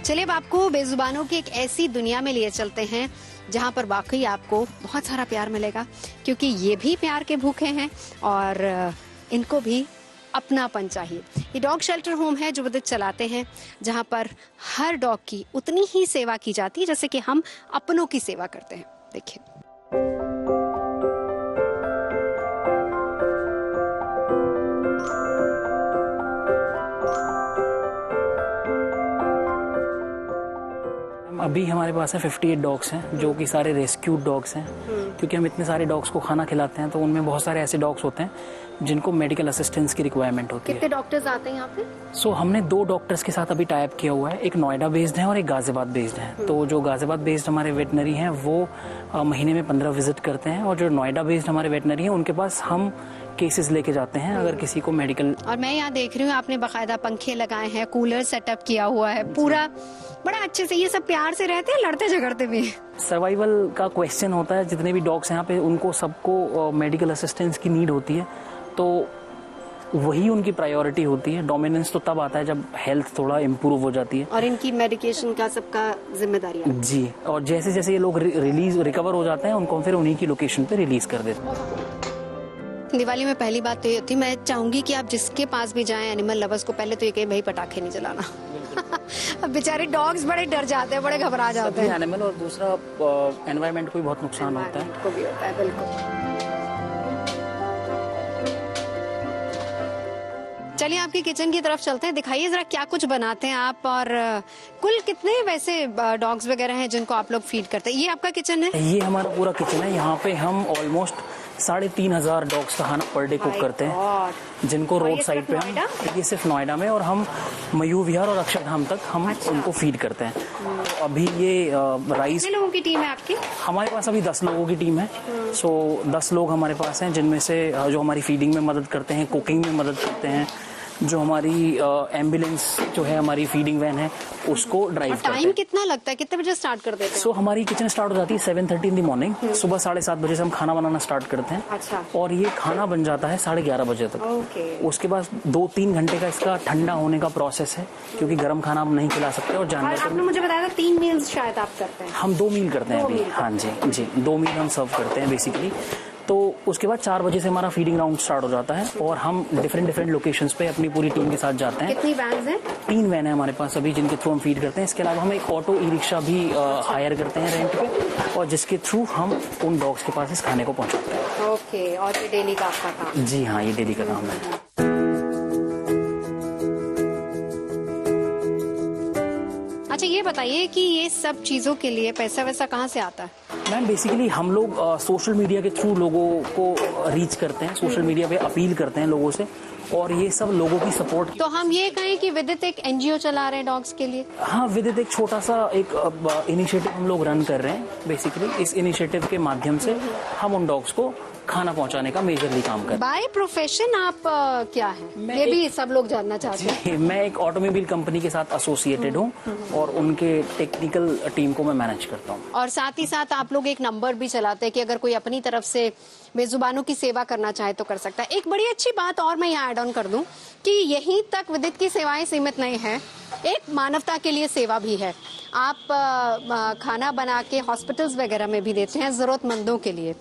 चलिए अब आपको बेजुबानों की एक ऐसी दुनिया में लिए चलते हैं जहां पर वाकई आपको बहुत सारा प्यार मिलेगा, क्योंकि ये भी प्यार के भूखे हैं और इनको भी अपनापन चाहिए। ये डॉग शेल्टर होम है जो विदित चलाते हैं, जहां पर हर डॉग की उतनी ही सेवा की जाती है जैसे कि हम अपनों की सेवा करते हैं। देखिए, अभी हमारे पास है 58 डॉग्स हैं, जो कि सारे रेस्क्यूड डॉग्स हैं। क्योंकि हम इतने सारे डॉग्स को खाना खिलाते हैं, तो उनमें बहुत सारे ऐसे डॉग्स होते हैं जिनको मेडिकल असिस्टेंस की रिक्वायरमेंट होती है। कितने डॉक्टर्स आते हैं यहाँ पे? हमने 2 डॉक्टर्स के साथ अभी टाई अप किया हुआ है। एक नोएडा बेस्ड है और एक गाजियाबाद बेस्ड है। तो जो गाजियाबाद बेस्ड हमारे वेटनरी हैं वो महीने में 15 विजिट करते हैं, और जो नोएडा बेस्ड हमारे वेटनरी हैं उनके पास हम केसेस लेके जाते हैं अगर किसी को मेडिकल। और मैं यहाँ देख रही हूँ आपने बाकायदा पंखे लगाए हैं, कूलर सेटअप किया हुआ है पूरा, बड़ा अच्छे से। ये सब प्यार से रहते हैं, लड़ते झगड़ते भी? सर्वाइवल का क्वेश्चन होता है। जितने भी डॉग्स हैं यहाँ पे, उनको सबको मेडिकल असिस्टेंस की नीड होती है, तो वही उनकी प्रायोरिटी होती है। डोमिनेंस तो तब आता है जब हेल्थ थोड़ा इम्प्रूव हो जाती है, और इनकी मेडिकेशन का सबका जिम्मेदारी है। जी। और जैसे जैसे ये लोग रिकवर हो जाते हैं, उनको फिर उन्हीं की लोकेशन पे रिलीज कर देते हैं। दिवाली में पहली बात तो ये होती है, मैं चाहूंगी कि आप जिसके पास भी जाएं एनिमल लवर्स को, पहले तो ये कहें भाई पटाखे नहीं जलाना। अब बेचारे डॉग्स बड़े डर जाते हैं, बड़े घबरा जाते हैं। एनिमल, और दूसरा एनवायरनमेंट को भी बहुत नुकसान होता है। को भी होता है, बिल्कुल। चलिए आपकी किचन की तरफ चलते हैं, दिखाइए जरा क्या कुछ बनाते हैं आप, और कुल कितने वैसे डॉग्स वगैरह हैं जिनको आप लोग फीड करते हैं? ये आपका किचन है? ये हमारा पूरा किचन है। यहाँ पे हम ऑलमोस्ट 3,500 डॉग्स का खाना पर डे कुक करते हैं, जिनको रोड साइड पे हम, ये सिर्फ नोएडा में, और हम मयूर विहार और अक्षरधाम तक हम उनको फीड करते हैं। तो अभी ये राइस। कितने लोगों की टीम है आपकी? हमारे पास अभी 10 लोगों की टीम है। 10 लोग हमारे पास हैं, जिनमें से जो हमारी फीडिंग में मदद करते हैं, कुकिंग में मदद करते हैं, जो हमारी एम्बुलेंस जो है, हमारी फीडिंग वैन है, उसको ड्राइव करते हैं। टाइम कितना लगता है, कितने बजे स्टार्ट कर देते हैं? सो हमारी किचन स्टार्ट हो जाती है 7:30 इन द मॉर्निंग। सुबह 7:30 बजे से हम खाना बनाना स्टार्ट करते हैं। अच्छा। और ये खाना बन जाता है 11:30 बजे तक। ओके। उसके बाद 2-3 घंटे का इसका ठंडा होने का प्रोसेस है, क्योंकि गर्म खाना हम नहीं खिला सकते। और जानवर और आपने मुझे बताया था 3 मील्स शायद आप करते हैं। हम 2 मील करते हैं अभी। हाँ जी, 2 मील हम सर्व करते हैं बेसिकली। तो उसके बाद 4 बजे से हमारा फीडिंग राउंड स्टार्ट हो जाता है और हम डिफरेंट लोकेशंस पे अपनी पूरी टीम के साथ जाते हैं। कितनी वैन्स हैं? 3 वैन है हमारे पास अभी, जिनके थ्रू हम फीड करते हैं। इसके अलावा हम एक ऑटो ई रिक्शा भी हायर करते हैं रेंट पे, और जिसके थ्रू हम उन डॉग्स के पास इस खाने को पहुंचाते हैं। ओके, और ये डेली का आपका काम? जी हाँ, ये डेली का काम है। अच्छा, ये बताइए कि ये सब चीजों के लिए पैसा वैसा कहाँ से आता है? मैम बेसिकली हम लोग सोशल मीडिया के थ्रू लोगों को रीच करते हैं, सोशल मीडिया पे अपील करते हैं लोगों से, और ये सब लोगों की सपोर्ट। तो हम ये कहें कि विदित एक एनजीओ चला रहे हैं डॉग्स के लिए? हाँ, विदित एक छोटा सा एक इनिशिएटिव हम लोग रन कर रहे हैं। बेसिकली इस इनिशिएटिव के माध्यम से हम उन डॉग्स को खाना पहुंचाने का मेजरली काम कर रहे हैं। बाय प्रोफेशन आप क्या है, ये भी सब लोग जानना चाहते हैं। मैं एक ऑटोमोबाइल कंपनी के साथ एसोसिएटेड हूँ और उनके टेक्निकल टीम को मैं मैनेज करता हूँ। और साथ ही साथ आप लोग एक नंबर भी चलाते हैं कि अगर कोई अपनी तरफ से बेजुबानों की सेवा करना चाहे तो कर सकता है। एक बड़ी अच्छी बात और मैं यहाँ ऐड ऑन कर दूं कि यहीं तक विदित की सेवाएं सीमित नहीं है, एक मानवता के लिए सेवा भी है। आप खाना बना के हॉस्पिटल्स वगैरह में भी देते हैं जरूरतमंदों के लिए।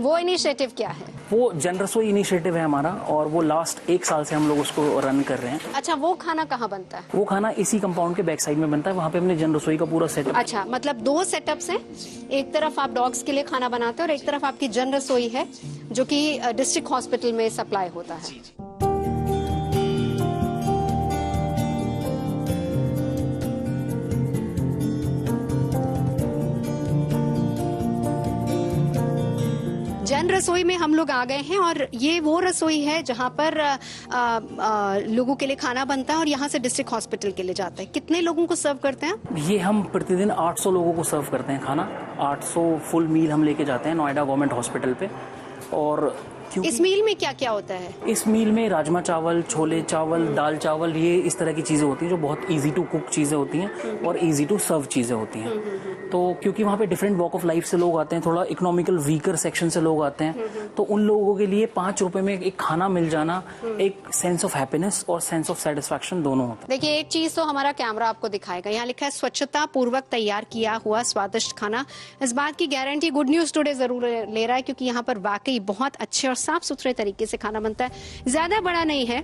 वो इनिशिएटिव क्या है? वो जन रसोई इनिशिएटिव है हमारा, और वो लास्ट 1 साल से हम लोग उसको रन कर रहे हैं। अच्छा, वो खाना कहाँ बनता है? वो खाना इसी कंपाउंड के बैक साइड में बनता है, वहाँ पे हमने जन रसोई का पूरा सेटअप। अच्छा, मतलब 2 सेटअप्स हैं, एक तरफ आप डॉग्स के लिए खाना बनाते हैं और एक तरफ आपकी जन रसोई है जो कि डिस्ट्रिक्ट हॉस्पिटल में सप्लाई होता है। जन रसोई में हम लोग आ गए हैं और ये वो रसोई है जहाँ पर लोगों के लिए खाना बनता है और यहाँ से डिस्ट्रिक्ट हॉस्पिटल के लिए जाता है। कितने लोगों को सर्व करते हैं? ये हम प्रतिदिन 800 लोगों को सर्व करते हैं खाना। 800 फुल मील हम लेके जाते हैं नोएडा गवर्नमेंट हॉस्पिटल पे। और इस मील में क्या क्या होता है? इस मील में राजमा चावल, छोले चावल, दाल चावल, ये इस तरह की चीजें होती हैं जो बहुत इजी टू कुक चीजें होती हैं और इजी टू सर्व चीजें होती हैं। तो क्योंकि वहाँ पे डिफरेंट वॉक ऑफ लाइफ से लोग आते हैं, थोड़ा इकोनॉमिकल वीकर सेक्शन से लोग आते हैं, तो उन लोगों के लिए 5 रुपए में एक खाना मिल जाना एक सेंस ऑफ हैप्पीनेस और सेंस ऑफ सेटिस्फैक्शन दोनों होता है। देखिए, एक चीज तो हमारा कैमरा आपको दिखाएगा, यहाँ लिखा है स्वच्छता पूर्वक तैयार किया हुआ स्वादिष्ट खाना। इस बात की गारंटी गुड न्यूज टुडे जरूर ले रहा है, क्योंकि यहाँ पर वाकई बहुत अच्छे और साफ सुथरे तरीके से खाना बनता है। ज्यादा बड़ा नहीं है,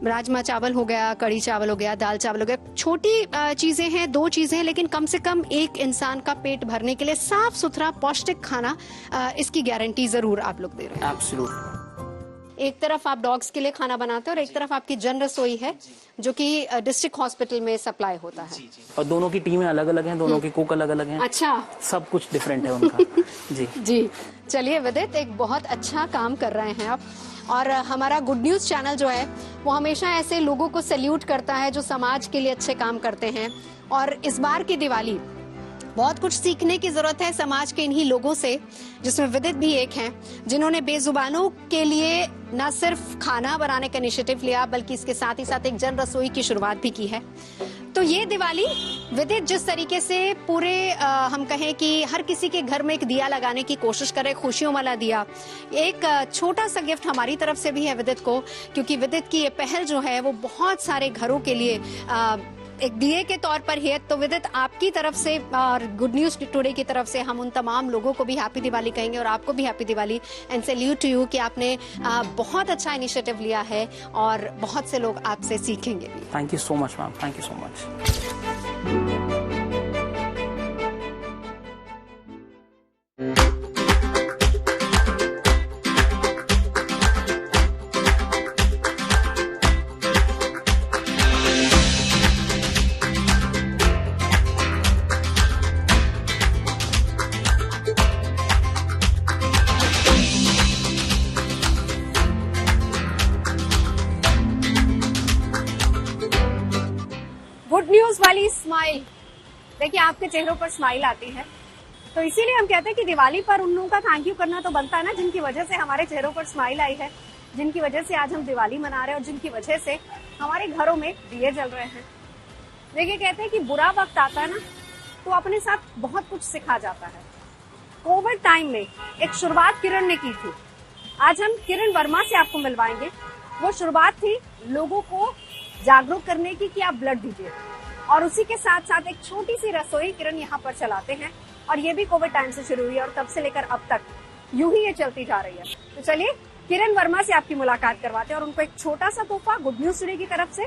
राजमा चावल हो गया, कड़ी चावल हो गया, दाल चावल हो गया, छोटी चीजें हैं, 2 चीजें हैं, लेकिन कम से कम एक इंसान का पेट भरने के लिए साफ सुथरा पौष्टिक खाना, इसकी गारंटी जरूर आप लोग दे रहे हैं। एब्सोल्युटली। एक तरफ आप डॉग्स के लिए खाना बनाते हैं और एक तरफ आपकी जन रसोई है जो कि डिस्ट्रिक्ट हॉस्पिटल में सप्लाई होता है। और दोनों की टीमें अलग अलग हैं, दोनों के कुक अलग अलग हैं। अच्छा, सब कुछ डिफरेंट है उनका। जी। चलिए विदित, एक बहुत अच्छा काम कर रहे हैं आप, और हमारा गुड न्यूज चैनल जो है वो हमेशा ऐसे लोगों को सैल्यूट करता है जो समाज के लिए अच्छे काम करते हैं। और इस बार की दिवाली बहुत कुछ सीखने की जरूरत है समाज के इन्हीं लोगों से, जिसमें विदित भी एक हैं, जिन्होंने बेजुबानों के लिए न सिर्फ खाना बनाने का इनिशिएटिव लिया बल्कि इसके साथ ही साथ एक जन रसोई की शुरुआत भी की है। तो ये दिवाली विदित जिस तरीके से पूरे हम कहें कि हर किसी के घर में एक दिया लगाने की कोशिश करे, खुशियों वाला दिया, एक छोटा सा गिफ्ट हमारी तरफ से भी है विदित को, क्योंकि विदित की ये पहल जो है वो बहुत सारे घरों के लिए एक दिए के तौर पर है। तो विदित, आपकी तरफ से और गुड न्यूज टुडे की तरफ से हम उन तमाम लोगों को भी हैप्पी दिवाली कहेंगे और आपको भी happy Diwali and salute to you कि आपने बहुत अच्छा इनिशिएटिव लिया है और बहुत से लोग आपसे सीखेंगे भी। Thank you so much ma'am, thank you so much. Good news वाली स्माइल, देखिए आपके चेहरों पर स्माइल आती है, तो इसीलिए हम कहते हैं कि दिवाली पर उन लोगों का थैंक यू करना तो बनता है ना, जिनकी वजह से हमारे चेहरों पर स्माइल आई है, जिनकी वजह से आज हम दिवाली मना रहे हैं और जिनकी वजह से हमारे घरों में दिए जल रहे हैं। देखिए, कहते हैं कि बुरा वक्त आता है ना तो अपने साथ बहुत कुछ सिखा जाता है। कोविड टाइम में एक शुरुआत किरण ने की थी। आज हम किरण वर्मा से आपको मिलवाएंगे। वो शुरुआत थी लोगों को जागरूक करने की कि आप ब्लड दीजिए, और उसी के साथ साथ एक छोटी सी रसोई किरण यहाँ पर चलाते हैं, और ये भी कोविड टाइम से शुरू हुई और तब से लेकर अब तक यूं ही ये चलती जा रही है। तो चलिए किरण वर्मा से आपकी मुलाकात करवाते हैं और उनको एक छोटा सा तोहफा गुड न्यूज टुडे की तरफ से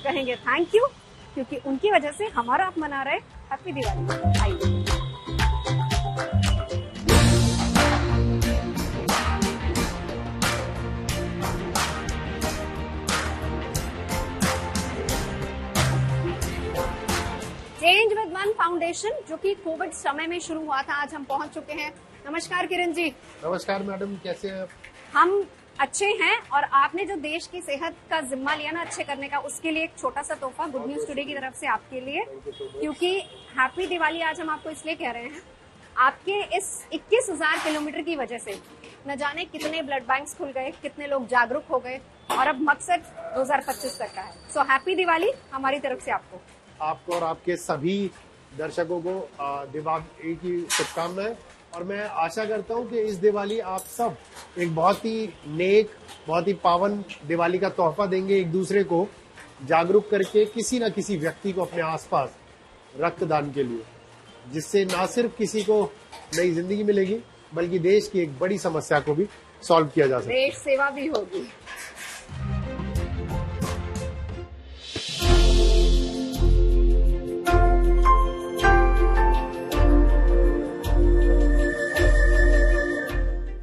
कहेंगे थैंक यू, क्योंकि उनकी वजह से हमारा आप मना रहे हैप्पी दिवाली। आइए। चेंज विद वन फाउंडेशन, जो कि कोविड समय में शुरू हुआ था, आज हम पहुंच चुके हैं। नमस्कार किरण जी। नमस्कार मैडम, कैसे हैं आप? हम अच्छे हैं, और आपने जो देश की सेहत का जिम्मा लिया ना अच्छे करने का, उसके लिए एक छोटा सा तोहफा गुड न्यूज टुडे की तरफ से आपके लिए, क्योंकि हैप्पी दिवाली आज हम आपको इसलिए कह रहे हैं। आपके इस 21,000 किलोमीटर की वजह से न जाने कितने ब्लड बैंक्स खुल गए, कितने लोग जागरूक हो गए, और अब मकसद 2025 तक का है। सो हैप्पी दिवाली हमारी तरफ से आपको और आपके सभी दर्शकों को दिवाली की शुभकामनाएं। और मैं आशा करता हूं कि इस दिवाली आप सब एक बहुत ही नेक, बहुत ही पावन दिवाली का तोहफा देंगे, एक दूसरे को जागरूक करके किसी न किसी व्यक्ति को अपने आसपास रक्तदान के लिए, जिससे ना सिर्फ किसी को नई जिंदगी मिलेगी बल्कि देश की एक बड़ी समस्या को भी सॉल्व किया जा सकता है। देश सेवा भी होगी।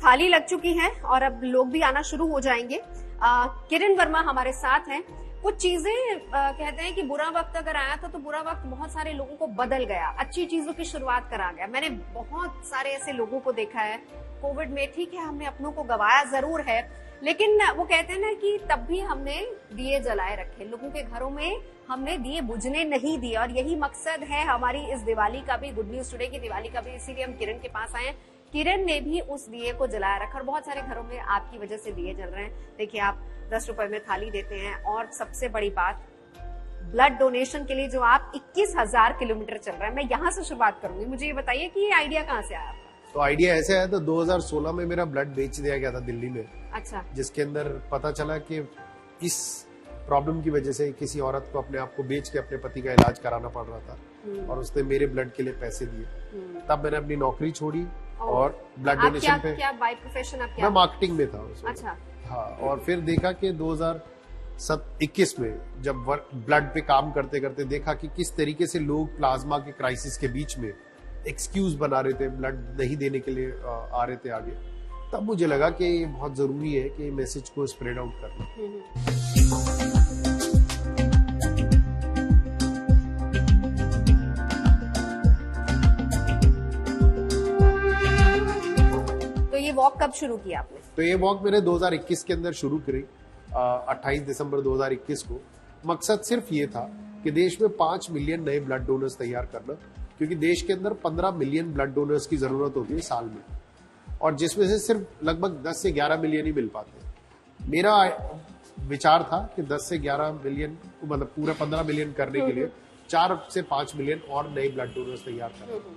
थाली लग चुकी है और अब लोग भी आना शुरू हो जाएंगे। किरण वर्मा हमारे साथ हैं। कुछ चीजें कहते हैं कि बुरा वक्त अगर आया था तो बुरा वक्त बहुत सारे लोगों को बदल गया, अच्छी चीजों की शुरुआत करा गया। मैंने बहुत सारे ऐसे लोगों को देखा है कोविड में। ठीक है, हमने अपनों को गवाया जरूर है, लेकिन वो कहते हैं ना कि तब भी हमने दिए जलाए रखे, लोगों के घरों में हमने दिए बुझने नहीं दिए, और यही मकसद है हमारी इस दिवाली का भी, गुड न्यूज टुडे की दिवाली का भी। इसीलिए हम किरण के पास आए हैं। किरण ने भी उस दिए को जलाया रखा, और बहुत सारे घरों में आपकी वजह से दिए जल रहे हैं। देखिए, आप 10 रुपए में थाली देते हैं, और सबसे बड़ी बात, ब्लड डोनेशन के लिए जो आप 21,000 किलोमीटर चल रहे हैं। मैं यहाँ से शुरुआत करूंगी। मुझे ये बताइए कि ये आइडिया कहाँ से आया? तो आइडिया ऐसे आया था, 2016 में मेरा ब्लड बेच दिया गया था दिल्ली में। अच्छा। जिसके अंदर पता चला कि इस प्रॉब्लम की वजह से किसी औरत को अपने आप को बेच के अपने पति का इलाज कराना पड़ रहा था, और उसने मेरे ब्लड के लिए पैसे दिए। तब मैंने अपनी नौकरी छोड़ी और ब्लड डोनेशन पे। क्या बाय प्रोफेशन आप क्या? मैं मार्केटिंग में था उसमें। अच्छा। हाँ, और फिर देखा कि 2021 में जब ब्लड पे काम करते करते देखा कि किस तरीके से लोग प्लाज्मा के क्राइसिस के बीच में एक्सक्यूज बना रहे थे, ब्लड नहीं देने के लिए आ रहे थे आगे। तब मुझे लगा कि ये बहुत जरूरी है कि मैसेज को स्प्रेड आउट करना। ये वॉक कब शुरू किया आपने? तो ये वॉक मैंने 2021 के अंदर शुरू करी, 28 दिसंबर 2021 को। मकसद सिर्फ ये था कि देश में 5 मिलियन नए ब्लड डोनर्स तैयार करना, क्योंकि देश के अंदर 15 मिलियन ब्लड डोनर्स की जरूरत होती है साल में, और जिसमें से सिर्फ लगभग 10 से 11 मिलियन ही मिल पाते हैं। मेरा विचार था कि 10 से 11 मिलियन, मतलब पूरा 15 मिलियन करने के लिए 4 से 5 मिलियन और नए ब्लड डोनर्स तैयार करना,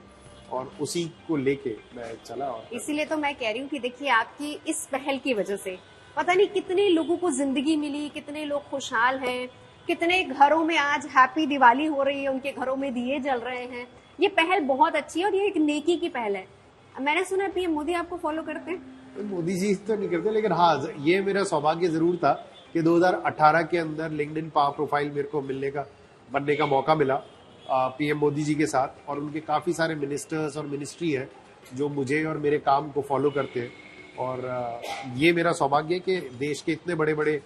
और उसी को लेके मैं चला। और इसीलिए तो मैं कह रही हूँ कि देखिए, आपकी इस पहल की वजह से पता नहीं कितने लोगों को जिंदगी मिली, कितने लोग खुशहाल हैं, कितने घरों में आज हैप्पी दिवाली हो रही है, उनके घरों में दिए जल रहे हैं। ये पहल बहुत अच्छी है और ये एक नेकी की पहल है। मैंने सुना पीएम मोदी आपको फॉलो करते हैं। मोदी जी तो नहीं करते, लेकिन हाँ, ये मेरा सौभाग्य जरूर था कि 2018 के अंदर लिंक्डइन प्रोफाइल मेरे को बनने का मौका मिला पीएम मोदी जी के साथ, और उनके काफी सारे मिनिस्टर्स और मिनिस्ट्री है जो मुझे और मेरे काम को फॉलो करते हैं। और ये मेरा सौभाग्य है कि देश के इतने बड़े बड़े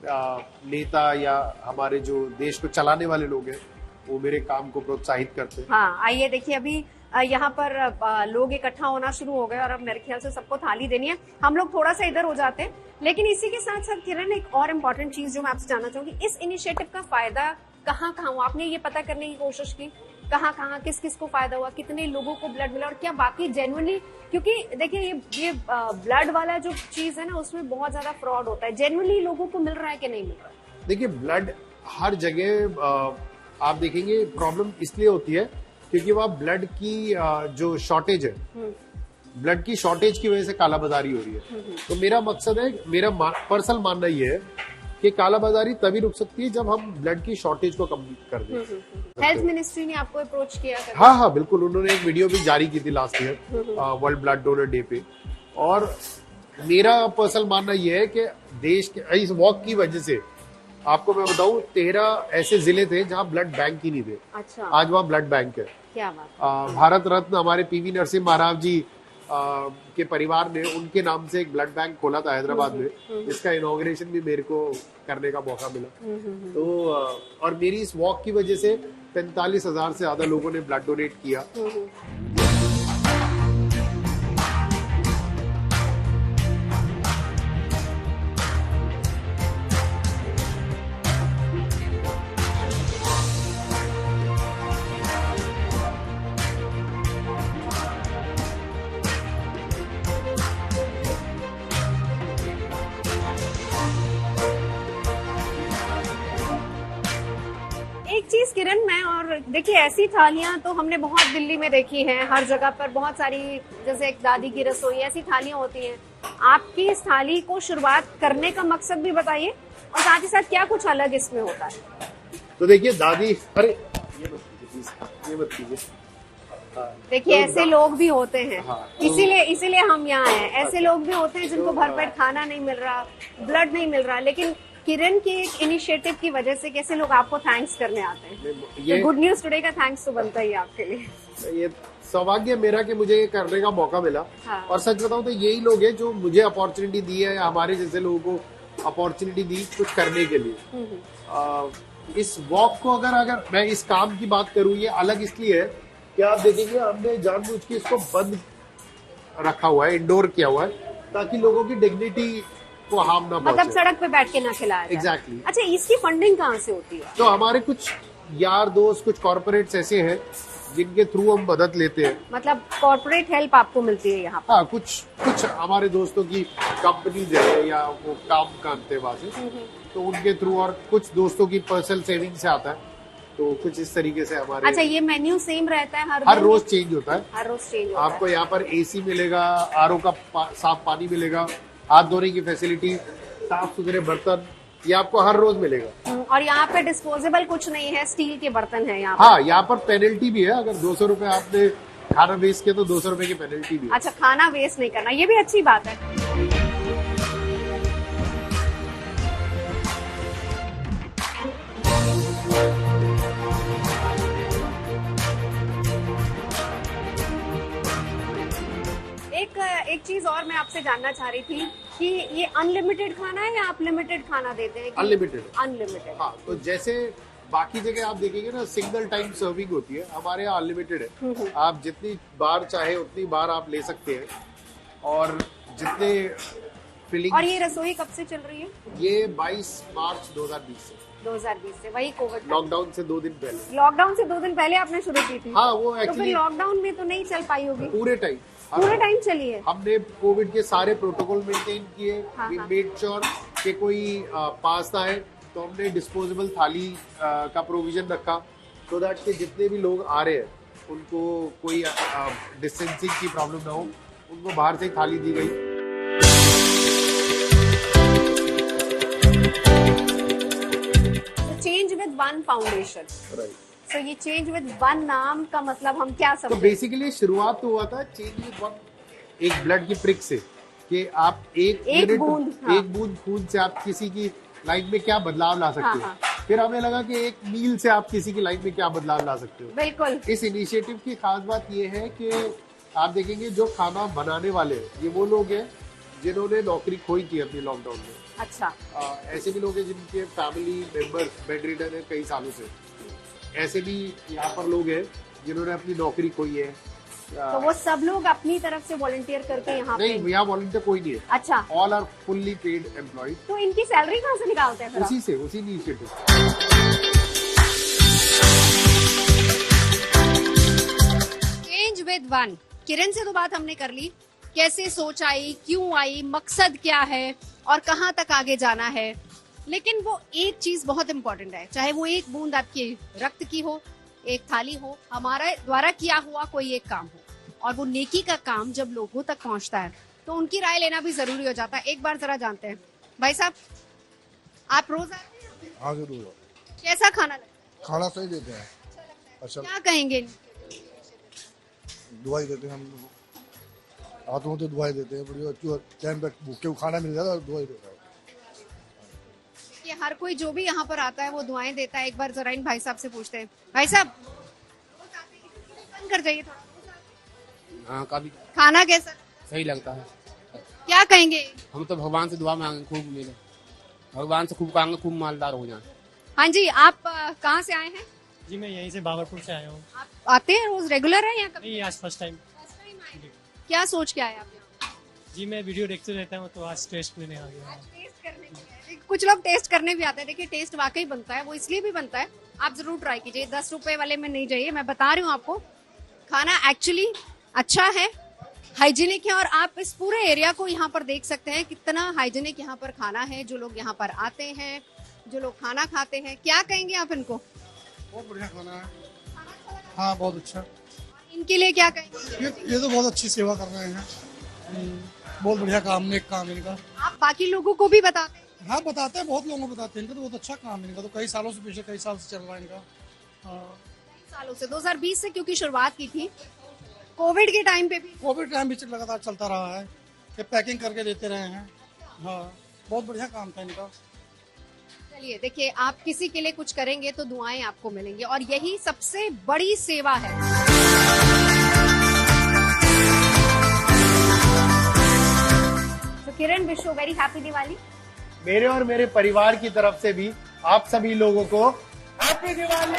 नेता या हमारे जो देश को चलाने वाले लोग हैं वो मेरे काम को प्रोत्साहित करते हैं। हाँ, आइए देखिए, अभी यहाँ पर लोग इकट्ठा होना शुरू हो गए, और अब मेरे ख्याल से सबको थाली देनी है। हम लोग थोड़ा सा इधर हो जाते हैं, लेकिन इसी के साथ साथ किरण, एक और इम्पोर्टेंट चीज जो मैं आपसे जानना चाहूंगी, इस इनिशिएटिव का फायदा कहाँ हुआ? आपने ये पता करने की कोशिश की कहाँ किस किस को फायदा हुआ, कितने लोगों को ब्लड मिला, और क्या बाकी जेन्युइनली, क्योंकि देखिए ये ब्लड वाला जो चीज है ना, उसमें बहुत ज्यादा फ्रॉड होता है। जेन्युइनली लोगों को मिल रहा है कि नहीं मिल रहा है? देखिए ब्लड हर जगह आप देखेंगे प्रॉब्लम इसलिए होती है क्योंकि वहाँ ब्लड की जो शॉर्टेज है, ब्लड की शॉर्टेज की वजह से कालाबाजारी हो रही है। तो मेरा मकसद है, मेरा पर्सनल मानना ये है कि कालाबाजारी तभी रुक सकती है जब हम ब्लड की शॉर्टेज को कम कर दें। हेल्थ मिनिस्ट्री ने आपको अप्रोच किया? हाँ बिल्कुल, उन्होंने एक वीडियो भी जारी की थी last year world blood donor day पे। और मेरा पर्सनल मानना यह है कि देश के इस वॉक की वजह से, आपको मैं बताऊं, 13 ऐसे जिले थे जहां ब्लड बैंक ही नहीं थे। अच्छा। आज वहां ब्लड बैंक है। क्या बात। भारत रत्न हमारे पीवी नरसिम्हा महाराज जी के परिवार ने उनके नाम से एक ब्लड बैंक खोला था हैदराबाद में, जिसका इनॉग्रेशन भी मेरे को करने का मौका मिला। तो और मेरी इस वॉक की वजह से 45,000 से ज्यादा लोगों ने ब्लड डोनेट किया। एक चीज किरण, मैं और देखिए ऐसी थालियां तो हमने बहुत दिल्ली में देखी हैं, हर जगह पर बहुत सारी, जैसे एक दादी की रसोई, ऐसी थालियां होती हैं। आपकी इस थाली को शुरुआत करने का मकसद भी बताइए, और साथ ही साथ क्या कुछ अलग इसमें होता है? तो देखिए दादी, अरे ये मत कीजिए। देखिए ऐसे लोग भी होते हैं। तो इसीलिए हम यहाँ हैं। ऐसे लोग भी होते हैं जिनको भरपेट खाना नहीं मिल रहा, ब्लड नहीं मिल रहा, लेकिन किरण के एक इनिशिएटिव की वजह से कैसे लोग आपको थैंक्स करने आते हैं। ये गुड न्यूज टुडे का थैंक्स तो बनता ही है आपके लिए। ये सौभाग्य मेरा कि मुझे ये करने का मौका मिला। हाँ। और सच बताऊं तो यही लोग हैं जो मुझे अपॉर्चुनिटी दी है, हमारे जैसे लोगों को अपॉर्चुनिटी दी कुछ करने के लिए। इस वॉक को अगर मैं इस काम की बात करूं, ये अलग इसलिए है कि आप देखेंगे हमने जानबूझ के इसको बंद रखा हुआ है, इंडोर किया हुआ है, ताकि लोगों की डिग्निटी को हार्म ना पहुंचे। मतलब सड़क पे बैठ के ना खिलाया जाए। एग्जैक्टली। अच्छा, इसकी फंडिंग कहाँ से होती है? तो हमारे कुछ यार दोस्त, कुछ कॉर्पोरेट्स ऐसे हैं जिनके थ्रू हम मदद लेते हैं। मतलब कॉर्पोरेट हेल्प आपको मिलती है यहाँ पर? हाँ, कुछ हमारे दोस्तों की कंपनीज है या वो काम करते वहां से, तो उनके थ्रू, और कुछ दोस्तों की पर्सनल सेविंग से आता है। तो कुछ इस तरीके से हमारे। अच्छा, ये मेन्यू सेम रहता है हर रोज चेंज होता है। हर रोज चेंज होता आपको यहाँ पर एसी मिलेगा, आरओ का साफ पानी मिलेगा, हाथ धोने की फैसिलिटी, साफ सुथरे बर्तन, ये आपको हर रोज मिलेगा। और यहाँ पे डिस्पोजेबल कुछ नहीं है, स्टील के बर्तन है यहाँ। हाँ, यहाँ पर पेनल्टी भी है, अगर 200 रुपए आपने खाना वेस्ट किया तो 200 रुपए की पेनल्टी भी है। अच्छा, खाना वेस्ट नहीं करना, ये भी अच्छी बात है। एक चीज और मैं आपसे जानना चाह रही थी कि ये अनलिमिटेड खाना है या आप लिमिटेड खाना देते हैं? अनलिमिटेड। अनलिमिटेड। हाँ, तो जैसे बाकी जगह आप देखेंगे ना सिंगल टाइम सर्विंग होती है, हमारे यहाँ अनलिमिटेड है। आप जितनी बार चाहे उतनी बार आप ले सकते हैं, और जितने फिलिंग। और ये रसोई कब से चल रही है? ये 22 मार्च 2020 से। 2020 से, वही कोविड लॉकडाउन से 2 दिन पहले। लॉकडाउन से 2 दिन पहले आपने शुरू की थी? हाँ, वो तो एक्चुअली फिर लॉकडाउन में तो नहीं चल पाई होगी? पूरे टाइम चली है। हमने कोविड के सारे प्रोटोकॉल मेंटेन किए। वी हाँ। मेड श्योर कि कोई पास ना है, तो हमने डिस्पोजेबल थाली का प्रोविजन रखा, सो दैट के जितने भी लोग आ रहे हैं उनको कोई डिस्टेंसिंग की प्रॉब्लम ना हो, उनको बाहर से थाली दी गई। Change with one foundation. Right. तो ये चेंज विद वन नाम का मतलब हम क्या समझे? तो बेसिकली शुरुआत तो हुआ था चेंज विद वन, एक ब्लड की प्रिक से, कि आप एक बूंद खून से आप किसी की लाइफ में क्या बदलाव ला सकते हो। फिर हमें लगा कि एक मील से आप किसी की लाइफ में क्या बदलाव ला सकते हो। बिल्कुल। इस इनिशिएटिव की खास बात ये है कि आप देखेंगे जो खाना बनाने वाले ये वो लोग हैं जिन्होंने नौकरी खोई थी अपनी लॉकडाउन में। अच्छा। ऐसे भी लोग हैं जिनके फैमिली मेंबर्स बेड रिडन है कई सालों से। ऐसे भी यहाँ पर लोग हैं जिन्होंने अपनी नौकरी खोई है। तो वो सब लोग अपनी तरफ से वॉलंटियर करके यहाँ पे? नहीं, यहाँ वॉलंटियर कोई नहीं है। अच्छा। All are fully paid employed. तो इनकी सैलरी कहाँ से निकालते हैं? उसी initiative. Change with one. Kiran से तो बात हमने कर ली, कैसे सोच आई, क्यों आई, मकसद क्या है और कहाँ तक आगे जाना है। लेकिन वो एक चीज बहुत इंपॉर्टेंट है, चाहे वो एक बूंद आपके रक्त की हो, एक थाली हो, हमारे द्वारा किया हुआ कोई एक काम हो, और वो नेकी का काम जब लोगों तक पहुंचता है तो उनकी राय लेना भी जरूरी हो जाता है। एक बार जरा जानते हैं भाई साहब, आप रोज आते हैं? हाँ जरूर। कैसा खाना लगता है? खाना सही देते हैं। अच्छा, क्या कहेंगे? दुआई देते हैं हम लोग, आते हो तो दुआई देते हैं, बढ़िया टाइम पे भूखे को खाना मिल जाता है, दुआई देता है। ये हर कोई जो भी यहाँ पर आता है वो दुआएं देता है। एक बार जरा इन भाई साहब से पूछते हैं। भाई साहब बंद कर जाइए थोड़ा। हाँ काफी खाना कैसा? सही लगता है। क्या कहेंगे? हम तो भगवान से दुआ मांगे खूब मिले, भगवान से खूब कहेंगे खूब मालदार हो जाए। हाँ जी, आप कहाँ से आए हैं? जी मैं यहीं से बाबरपुर से आया हूँ। आप आते हैं रोज, रेगुलर है या कभी? नहीं, आज फर्स्ट टाइम। क्या सोच के आए आप यहाँ? जी मैं वीडियो देखते रहता हूँ, तो आज टेस्ट लेने आ गया। टेस्ट करने के लिए। कुछ लोग टेस्ट करने भी आते हैं। देखिए टेस्ट वाकई बनता है, वो इसलिए भी बनता है, आप जरूर ट्राई कीजिए। 10 रुपए वाले में नहीं जाइए, मैं बता रही हूँ आपको, खाना एक्चुअली अच्छा है, हाइजीनिक है, और आप इस पूरे एरिया को यहाँ पर देख सकते हैं कितना हाइजीनिक यहाँ पर खाना है। जो लोग यहाँ पर आते हैं, जो लोग खाना खाते हैं, क्या कहेंगे आप इनको? बहुत बढ़िया खाना है। हाँ बहुत अच्छा। इनके लिए क्या कहेंगे? ये तो बहुत अच्छी सेवा कर रहे हैं, बहुत बढ़िया काम, नेक काम इनका। आप बाकी लोगों को भी बताते हैं? हाँ बताते हैं, बहुत लोगों को बताते हैं, इनका तो बहुत अच्छा काम है इनका, तो कई सालों से, पीछे कई साल से चल रहा है इनका। कई सालों से, 2020 से क्योंकि शुरुआत की थी, कोविड के टाइम पे भी। कोविड टाइम भी लगातार चलता रहा है, ये पैकिंग करके देते रहे हैं। हाँ बहुत बढ़िया काम था इनका। चलिए देखिए, आप किसी के लिए कुछ करेंगे तो दुआएं आपको मिलेंगी, और यही सबसे बड़ी सेवा है। तो Kiran, wish you very happy Diwali. मेरे और मेरे परिवार की तरफ से भी आप सभी लोगों को हैप्पी दिवाली।